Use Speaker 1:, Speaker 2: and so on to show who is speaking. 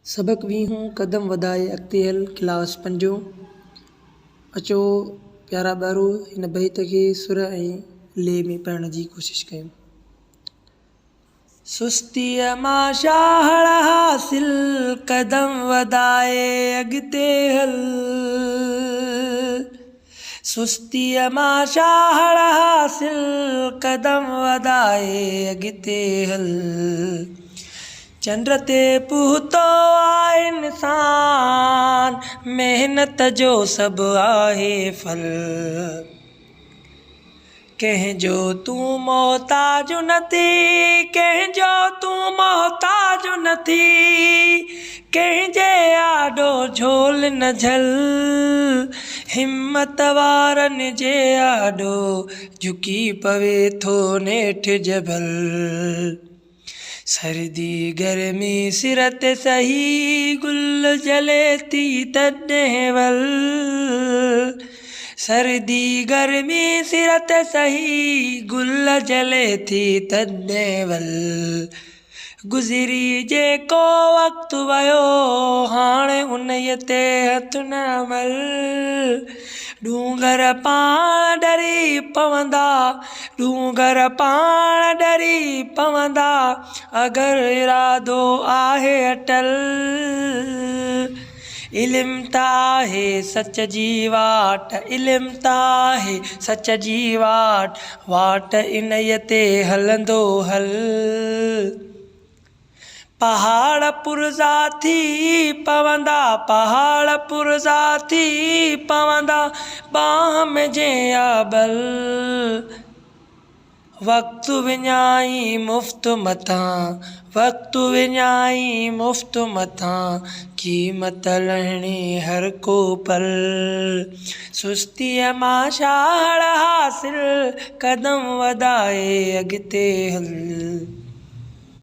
Speaker 1: सबक वीहों कदम वधाए अॻिते हल क्लास 5। अचो प्यारा ॿारो हिन बैत खे सुर ऐं ले में पढ़ण जी कोशिशि कयूं। सुस्तीअ मां शाहड़ हासिल कदम वधाए अॻिते हल। सुस्तीअ मां शाहड़ हासिल कदम वधाए अॻिते हल। चंड ते पहुतो आहे इंसान, मेहनत जो सभु आहे फल। कंहिंजो तूं मोहताज न थी, कंहिंजो तूं मोहताज न थी, कंहिंजे आॾो झोल न झल। हिम्मत वारनि जे आॾो झुकी पवे थो नेठि जबल। सर्दी गर्मी सिर ते सही, गुल जले थी तॾहिं वल। सर्दी गर्मी सिर ते सही, गुल जले थी तॾहिं वल। गुज़िरी जेको वक़्तु वयो, हाणे उन्हीअ ते हथ न मल। ॾूंगर पाण डरी पवंदा, ॾूंगर पाण डरी पवंदा, अगरि इरादो आहे अटल। इल्म त आहे सच जी वाट, इल्म त आहे सच जी वाट, वाट इन्हीअ ते हलंदो हल। पहाड़ पुरज़ा थी पवंदा, पहाड़ पुरज़ा थी पवंदा, बाह में जंहिं बल। वक़्तु विञाई मुफ़्त मथां, वक़्तु विञाई मुफ़्त मथां, क़ीमत लहिणी हर को पल। सुस्तीअ मां शाहड़ हासिल कदम वधाए अॻिते हल।